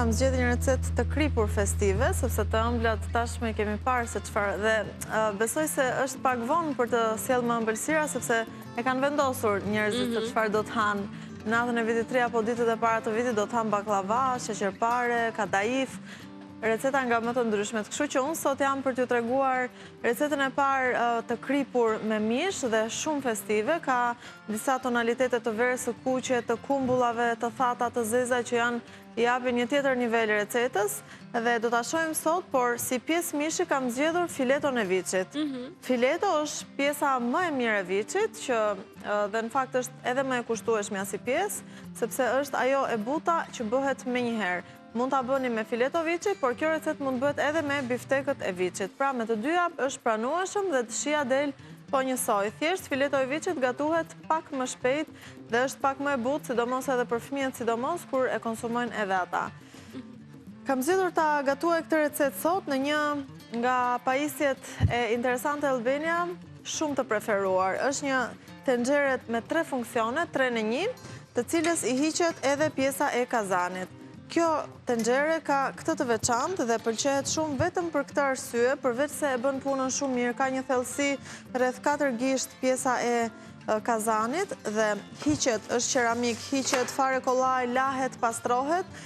kam zgjedhur një recetë të kripur festive, sepse të ëmblat tashmë kemi parë se çfarë dhe besoj se është pak vonë për të sjellë më ëmbëlsira sepse e kanë vendosur njerëzit se çfarë do të hanë. Natën e vitit 3 apo ditët e para të vitit do të hanë baklava, sheqerpare, kadaif, receta nga më të ndryshmet. Kështu që unë sot jam për t'ju treguar recetën e parë të kripur me mish dhe shumë festive. Ka disa tonalitete të verës së kuqe, të kumbullave, të thata, të zeza që i japin një tjetër nivel recetës dhe do ta shohim sot, por si pjesë mishi kam zgjedhur fileton e viçit. Fileto është pjesa më e mirë e viçit që dhe në fakt është edhe më e kushtueshmja si pjesë, sepse është ajo e buta që bëhet menjëherë. Mund ta bëni me fileto viçi, por kjo recetë mund bëhet edhe me biftekët e viçit. Pra me të dyja është pranueshëm dhe të shija del po njësoj. Thjesht fileto e viçit gatuhet pak më shpejt dhe është pak më e butë, sidomos edhe për fëmijët, sidomos kur e konsumojnë edhe ata. Kam zgjedhur ta gatuaj këtë recetë sot në një nga pajisjet e Interesante Albania, shumë të preferuar. Është një tenxhere me 3 funksione, 3 në 1, të cilës i hiqet edhe pjesa e kazanit. Kjo tenxhere ka këtë të veçantë dhe pëlqehet shumë vetëm për këtë arsye, përveç se e bën punën shumë mirë, ka një thellësi rreth 4 gisht pjesa e kazanit dhe hiqet, është qeramik, hiqet, fare kollaj, lahet, pastrohet.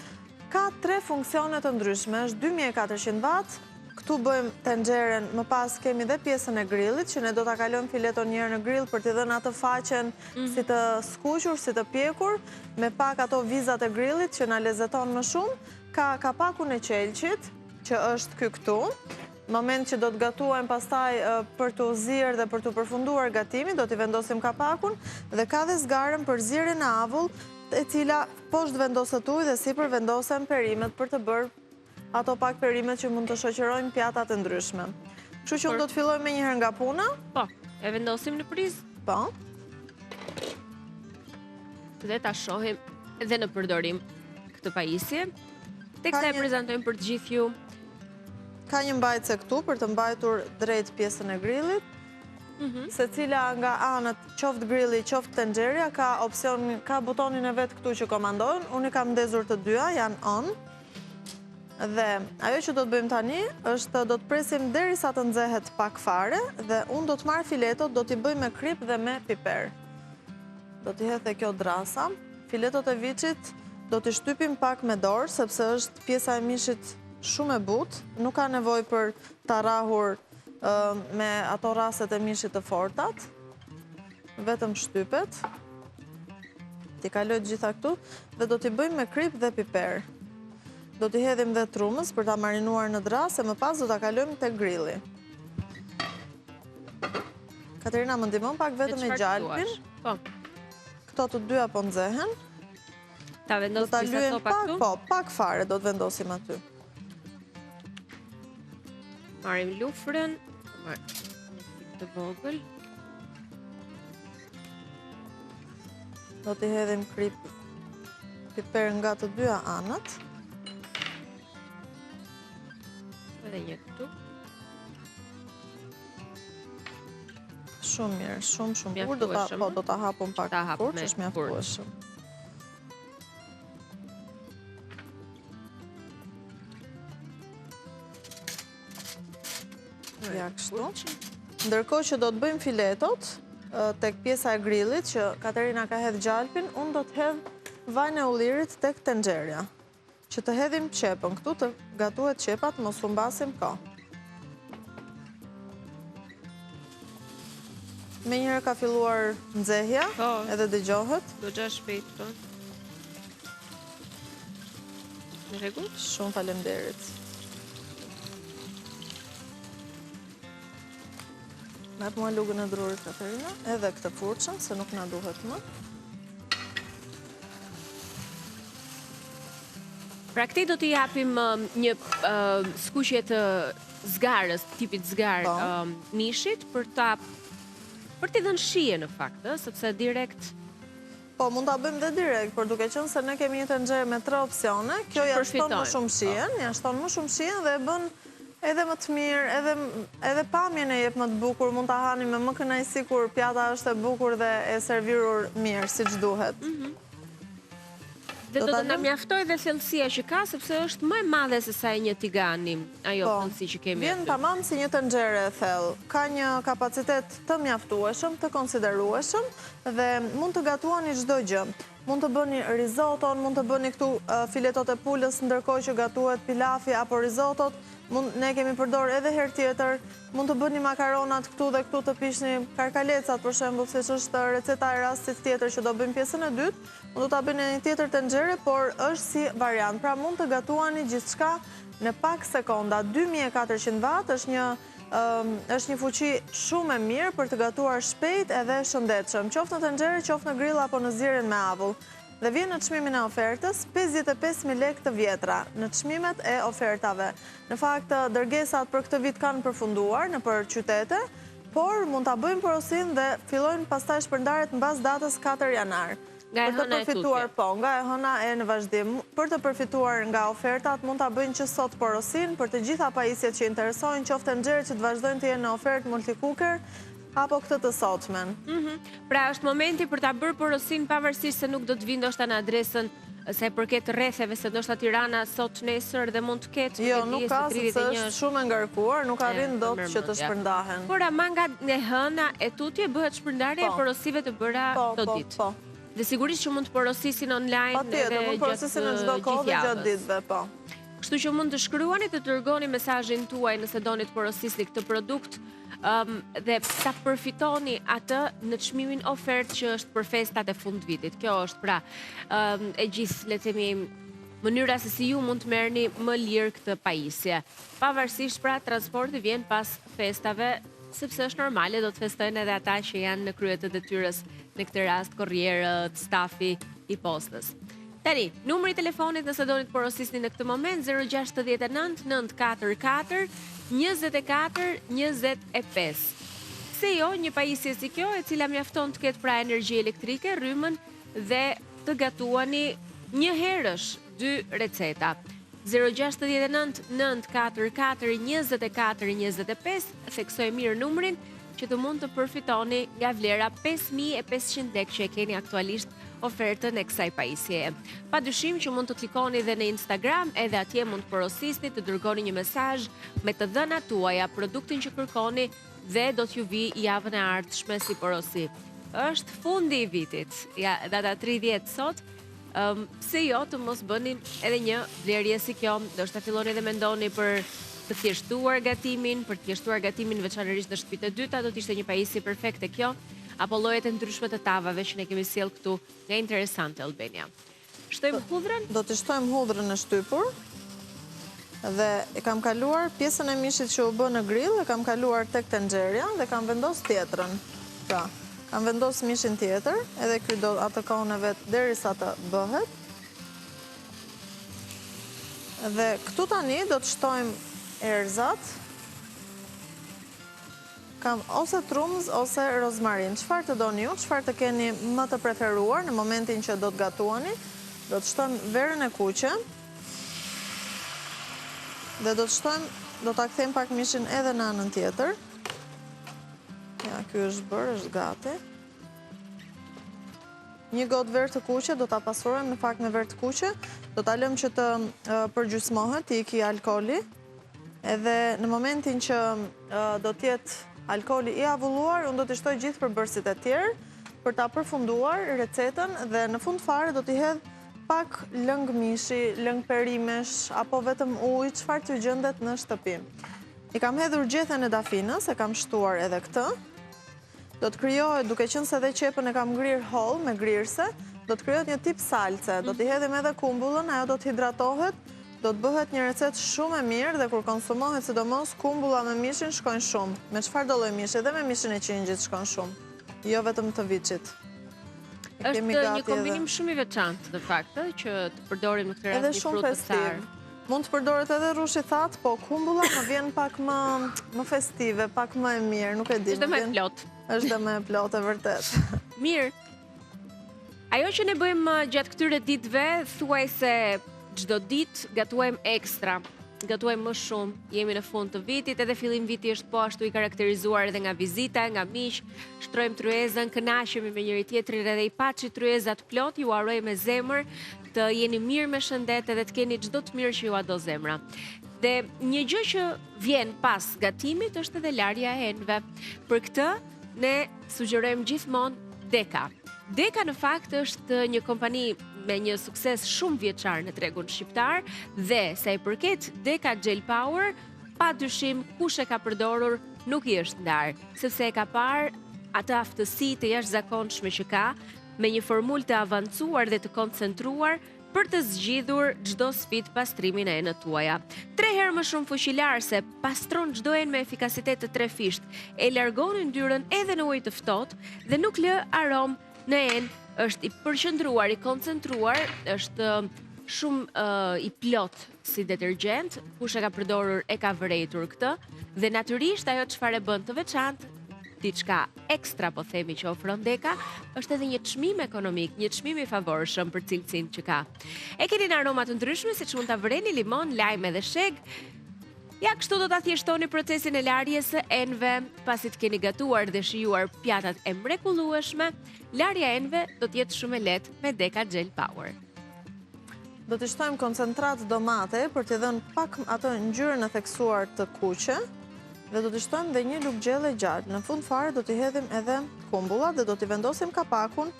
Ka 3 funksione të ndryshme, është 2400 watt. Këtu bëjmë tenxheren, më pas kemi dhe pjesën e grillit, që ne do ta kalojmë fileton njërë në grill për t'i dhënë atë faqen si të skuqur, si të pjekur, me pak ato vizat e grillit që na lezeton më shumë. Ka kapakun e qelqit, që është ky këtu. Moment që do të gatuajmë pastaj për të zirë dhe për të përfunduar gatimin, do t'i vendosim kapakun dhe ka dhe zgarën për zirjen e avull, e cila poshtë vendoset ujë dhe sipër vendosen perimet për të bërë ato pak perimet që mund të shoqërojnë pjatat e ndryshme. Kështu që unë do të filloj me njëherë nga puna. Po, e vendosim në prizë. Po. Dhe ta shohim edhe në përdorim këtë pajisje. Teksa e prezantojmë për të gjithë ju. Ka një mbajtse këtu për të mbajtur drejt pjesën e grillit. Secila nga anët, qoftë grilli, qoftë tenxheria, ka butonin e vet këtu që komandojnë. Unë i kam ndezur të dyja, janë on. Dhe ajo që do të bëjmë tani është do të presim derisa të nxehet pak fare dhe unë do të marr filetot, do t'i bëj me krip dhe me piper. Do t'i hedh kjo drasa. Filetot e viçit do t'i shtypim pak me dorë sepse është pjesa e mishit shumë e butë, nuk ka nevojë për ta rrahur me ato raset e mishit të fortat. Vetëm shtypet. T'i kaloj të gjitha këtu dhe do t'i bëjmë me krip dhe piper. Do t'i hedhim dhe trumës për ta marinuar në dras e më pas do t'a kalojmë te grilli. Katerina, më ndihmon pak vetëm me gjalpin. Po. Këto të dyja po nxehen. Ta vendosim disa copa këtu? Po, pak fare do të vendosim aty. Marrim lufrën, marrim të vogël. Do t'i hedhim krip piper nga të dyja anët. Edhe një këtu. Shumë mirë, shumë bukur. Do ta hapum pak furç, është mjaftueshëm. Ja kështu. Ndërkohë që do të bëjmë filetot tek pjesa e grillit që Katerina ka hedh gjalpin, unë do të hedh vajin e ullirit tek tenxheria. Që të hedhim qepën, këtu të gatuhet qepat, mos u mbasim kohë. Menjëherë ka filluar nxehja, edhe dëgjohet. Do gjash shpejt këto. Në rregull? Shumë faleminderit. Merr mua lugën e drurit, Katerina, edhe këtë furçën, se nuk na duhet më. Pra këtej do t'i japim një skuqje të zgarës, tipit zgarë mishit, për t'i dhënë shije në fakt, sepse direkt... Po, mund t'a bëjmë dhe direkt, por duke qenë se ne kemi një tenxhere me 3 opsione, kjo ja shton më shumë shijen, dhe e bën edhe më të mirë, edhe pamjen e jep më të bukur, mund t'a hani me më kënaqësi kur pjata është e bukur dhe e servirur mirë, siç duhet. Dhe do të na mjaftoj dhe thellësia që ka, sepse është më e madhe se sa e një tigani, ajo thellësi që kemi. Vjen tamam si një tenxhere e thellë. Ka një kapacitet të mjaftueshëm, të konsiderueshëm dhe mund të gatuani çdo gjë. Mund të bëni rizoton, mund të bëni këtu filetot e pulës ndërkohë që gatuhet pilafi apo rizotot. Ne kemi përdor edhe herë tjetër, mund të bëni makaronat këtu dhe këtu të pishni karkalecat, për shembull, siç është receta e rastit tjetër që do bëjmë pjesën e dytë, mund të ta bëni në një tjetër tenxhere, por është si variant. Pra mund të gatuani gjithçka në pak sekonda. 2400 watt është një fuqi shumë e mirë për të gatuar shpejt edhe shëndetshëm, qoftë në tenxhere, qoftë në grill apo në zierjen me avull. Dhe vjen në çmimin e ofertës 55.000 lekë të vjetra në çmimet e ofertave. Në fakt, dërgesat për këtë vit kanë përfunduar nëpër qytete, por mund ta bëjmë porosin dhe fillojnë pastaj shpërndarjet mbas datës 4 janar. Nga e hëna e tutje. Nga e hëna e në vazhdim. Për të përfituar nga ofertat, mund ta bëjnë që sot porosin për të gjitha pajisjet që interesojnë, qoftë tenxhere që të vazhdojnë të jenë në ofertë multicooker, apo këtë të sotmen. Pra është momenti për ta bërë porosin pavarësisht se nuk do të vinë ndoshta në adresën sa i përket rretheve, se ndoshta Tirana sot nesër dhe mund të ketë Jo, nuk ka, sepse është shumë e ngarkuar, nuk arrin dot që të shpërndahen. Por ama nga e hëna e tutje bëhet shpërndarje e porosive të bëra çdo ditë. Dhe sigurisht që mund të porosisin online edhe mund porosisin në çdo kohë dhe gjatë ditëve, po. Kështu që mund të shkruani të dërgoni mesazhin tuaj nëse doni të porosisni këtë produkt dhe ta përfitoni atë në çmimin ofertë që është për festat e fundvitit. Kjo është pra e gjithë, le të themi, mënyra se si ju mund të merrni më lirë këtë pajisje. Pavarësisht pra transporti vjen pas festave, sepse është normale, do të festojnë edhe ata që janë në krye të detyrës, në këtë rast korrierët, stafi i postës. Tani, numri i telefonit nëse doni të porosisni në këtë moment 069 944 24 25. Se jo, një pajisje si kjo, e cila mjafton të ketë pra energji elektrike, rrymën dhe të gatuani një herësh 2 receta. 069 944 24 25, theksoj mirë numrin që të mund të përfitoni nga vlera 5500 lekë që e keni aktualisht ofertën e kësaj pajisjeje. Pa dyshim që mund të klikoni dhe në Instagram, edhe atje mund të porosisni, të dërgoni një mesazh me të dhënat tuaja, produktin që kërkoni dhe do t'ju vi javën e ardhshme si porosi. Është fundi i vitit, ja, data 30 sot, pse jo të mos bëni edhe një vlerje si kjo, do shta filloni dhe mendoni për të thjeshtuar gatimin, veçanërisht në shtëpitë e dyta, do t'ishte një pajisje perfekte kjo, apo llojet e ndryshme të tavave që ne kemi sjell këtu nga Interesante Albania. Shtojmë hudhrën? Do të shtojmë hudhrën në shtypur. Dhe e kam kaluar pjesën e mishit që u bë në grill, e kam kaluar tek tenxheria dhe kam vendos tjetrën. Pra, kam vendos mishin tjetër, edhe ky do atë kohën e vet derisa të bëhet. Dhe këtu tani do të shtojmë erëzat. Kam ose trumz ose rozmarin. Çfarë të doni ju, çfarë të keni më të preferuar në momentin që do të gatuani. Do të shtojmë verën e kuqe. Dhe do ta kthejmë pak mishin edhe në anën tjetër. Ja, ky është bërë, është gati. Një gotë verë të kuqe, do ta pastrojmë në fakt me verë të kuqe. Do ta lëmë që të përgjysmohet, të iki alkooli. Edhe në momentin që do t'jetë alkooli i avulluar, unë do t'i shtoj gjithë përbërësit e tjerë për ta përfunduar recetën dhe në fund fare do t'i hedh pak lëng mishi, lëng perimesh, apo vetëm ujë, çfarë t'ju gjendet në shtëpi. I kam hedhur gjethen e dafinës, e kam shtuar edhe këtë. Do të krijohet, duke qenë se edhe qepën e kam ngrirë holl me grirëse, do të krijohet një tip salce. Do t'i hedhim edhe kumbullën, ajo do të hidratohet. Do të bëhet një recetë shumë e mirë dhe kur konsumohet sidomos kumbulla me mishin shkojnë shumë. Me çfarë do lloj mishi, edhe me mishin e qingjit shkojnë shumë. Jo vetëm të viçit. Është një kombinim shumë i veçantë në fakt, që të përdorim në këtë rast një frut të tsar. Mund të përdoret edhe rrushi thatë, po kumbulla më vjen pak më festive, pak më e mirë, nuk e di. Është më e plot. Është dhe më e plot, e vërtet. Mirë. Ajo që ne bëjmë gjatë këtyre ditëve, thuaj se çdo ditë gatuajmë ekstra. gatuajmë më shumë, jemi në fund të vitit, edhe fillim viti është po ashtu i karakterizuar edhe nga vizita, nga miq, shtrojmë tryezën, kënaqemi me njëri tjetrin edhe i paçi tryezat plot, ju uroj me zemër të jeni mirë me shëndet edhe të keni çdo të mirë që ju a do zemra. Dhe një gjë që vjen pas gatimit është edhe larja e enëve. Për këtë ne sugjerojmë gjithmonë Deka. Deka në fakt është një kompani me një sukses shumë vjeçar në tregun shqiptar dhe sa i përket Deka Gel Power, pa dyshim kush e ka përdorur nuk i është ndarë, sepse e ka parë atë aftësi të jashtëzakonshme që ka, me një formulë të avancuar dhe të koncentruar për të zgjidhur çdo sfidë pastrimin e enëve tuaja. 3 herë më shumë fuqilar se pastron çdo enë me efikasitet të trefisht, e largon yndyrën edhe në ujë të ftohtë dhe nuk lë aromë në enë, është i përqendruar, i koncentruar, është shumë i plot si detergjent, kush e ka përdorur e ka vërejtur këtë, dhe natyrisht ajo çfarë e bën të veçantë, diçka ekstra po themi që ofron Deka, është edhe një çmim ekonomik, një çmim i favorshëm për cilësinë që ka. E keni në aroma të ndryshme, siç mund ta vëreni limon, lajm edhe sheg. Ja, kështu do ta thjeshtoni procesin e larjes së enëve, pasi të keni gatuar dhe shijuar pjatat e mrekullueshme, larja e enëve do të jetë shumë e lehtë me Deka Gel Power. Do të shtojmë koncentrat domate për t'i dhënë pak atë ngjyrën e theksuar të kuqe. Dhe do të shtojmë dhe një lugë gjelle gjatë. Në fund fare do t'i hedhim edhe kumbullat dhe do t'i vendosim kapakun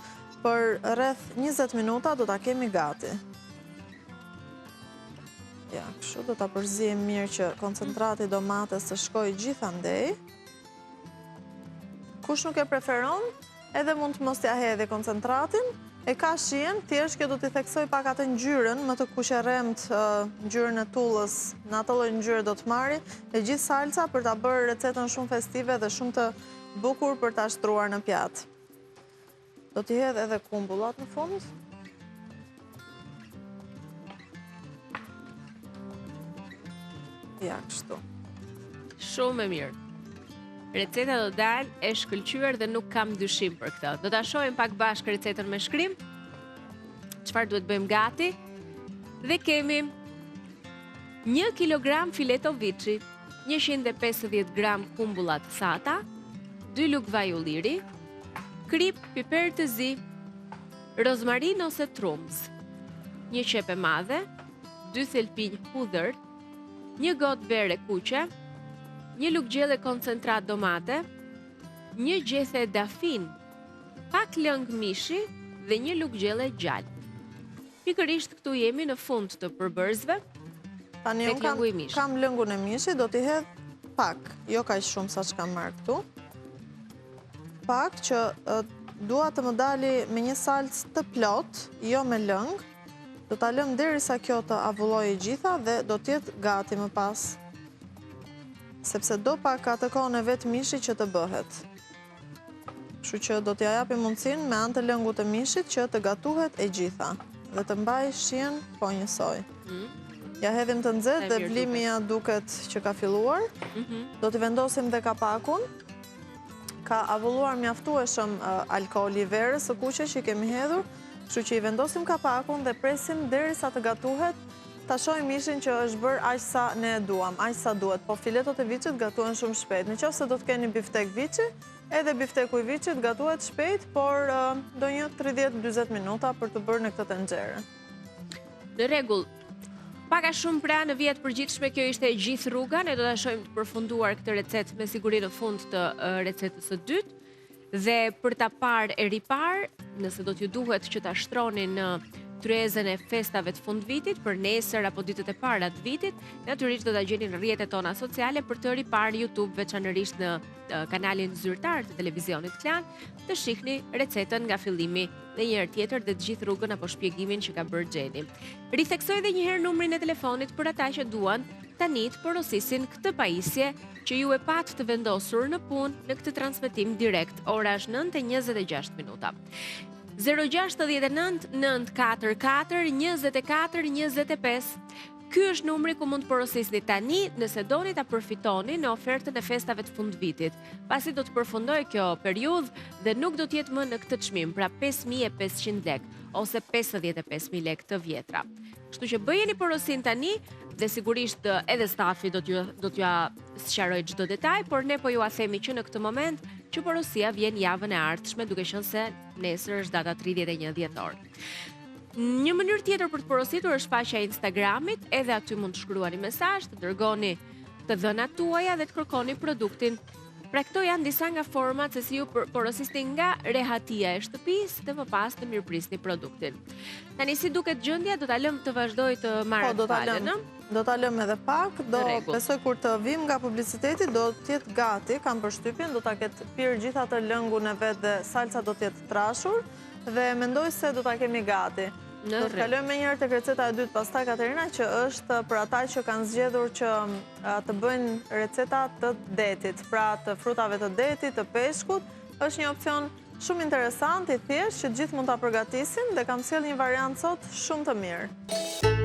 për rreth 20 minuta do ta kemi gati. Ja, kështu do ta përzijem mirë që koncentrati domates të shkojë gjithandej. Kush nuk e preferon, edhe mund të mos t'ja hedhë koncentratin, e ka shijen, thjesht kjo do t'i theksoj pak atë ngjyrën, më të kuqeremt ngjyrën e tullës, në atë lloj ngjyre do të marri, e gjithë salca për ta bërë recetën shumë festive dhe shumë të bukur për ta shtruar në pjatë. Do t'i hedh edhe kumbullat në fund. Ja, kështu. Shumë e mirë. Receta do dalë e shkëlqyer dhe nuk kam dyshim për këtë. Do ta shohim pak bashkë recetën me shkrim. Çfarë duhet bëjmë gati? Dhe kemi 1 kg fileto viçi, 150 gram kumbulla të thata, 2 lugë vaj ulliri, krip piper të zi, rozmarin ose trumz, 1 qep e madhe, 2 thelpinj hudhër, 1 gotë verë kuqe, 1 lugë gjelle koncentrat domate, 1 gjethe dafin, pak lëng mishi dhe 1 lugë gjelle gjallë. Pikërisht këtu jemi në fund të përbërzve. Tani unë kam lëngun e mishit, do t'i hedh pak, jo kaq shumë sa që kam marrë këtu. Pak që dua të më dali me një salcë të plot, jo me lëng. Do ta lëm derisa kjo të avullojë gjitha dhe do t'jetë gati më pas. Sepse do pak atë kohën e vetë mishi që të bëhet. Kështu që do t'ja japim mundësinë me anë të lëngut të mishit që të gatuhet e gjitha dhe të mbaj shijen po njësoj. Ja hedhim të nxehtë dhe vlimi ja duket që ka filluar. Do t'i vendosim dhe kapakun. Ka avulluar mjaftueshëm alkooli i verës së kuqe që i kemi hedhur, kështu që i vendosim kapakun dhe presim derisa të gatuhet. Ta shohim mishin që është bërë aq sa ne e duam, aq sa duhet, po filetot e viçit gatuhen shumë shpejt. Nëse do të keni biftek viçi, edhe bifteku i viçit gatuhet shpejt, por do një 30-40 minuta për të bërë në këtë tenxhere. Në rregull. Paka shumë pra në vjet përgjithshme kjo ishte e gjithë rruga, ne do ta shohim të përfunduar këtë recetë me siguri në fund të recetës së dytë. Dhe për ta parë e riparë, nëse do t'ju duhet që ta shtroni në tryezën e festave të fundvitit, për nesër apo ditët e para të vitit, natyrisht do ta gjeni në rrjetet tona sociale për të riparë YouTube, veçanërisht në kanalin zyrtar të televizionit Klan, të shihni recetën nga fillimi dhe një herë tjetër dhe të gjithë rrugën apo shpjegimin që ka bërë Gjeni. Ritheksoj edhe një herë numrin e telefonit për ata që duan tani të porosisin këtë pajisje që ju e pat të vendosur në punë në këtë transmetim direkt. Ora është 9:26 minuta. 069 944 24 25. Ky është numri ku mund të porosisni tani nëse doni ta përfitoni në ofertën e festave të fundvitit. Pasi do të përfundoj kjo periudhë dhe nuk do të jetë më në këtë çmim, pra 5500 lekë ose 55000 lekë të vjetra. Kështu që bëjeni porosin tani Dhe sigurisht edhe stafi do t'ja sqaroj çdo detaj, por ne po ju a themi që në këtë moment që porosia vjen javën e ardhshme, duke qenë se nesër është data 31 dhjetor. Një mënyrë tjetër për të porositur është faqja e Instagramit, edhe aty mund të shkruani mesazh, të dërgoni të dhënat tuaja dhe të kërkoni produktin. Pra këto janë disa nga format se si ju porosisni nga rehatia e shtëpisë dhe më pas të mirëprisni produktin. Tani si duket gjendja, do ta lëm të vazhdoj të marrë falën, do ta lëm edhe pak, do rregull. besoj kur të vim nga publiciteti do të jetë gati, kam përshtypjen, do ta ketë pirë gjithë atë lëngun e vet dhe salca do të jetë trashur dhe mendoj se do ta kemi gati. Do të kalojmë me njëherë tek receta e dytë pastaj Katerina, që është për ata që kanë zgjedhur që të bëjnë receta të detit, pra të frutave të detit, të peshkut. Është një opcion shumë interesant, i thjeshtë që gjithë mund ta përgatisin dhe kam sjellë një variant sot shumë të mirë.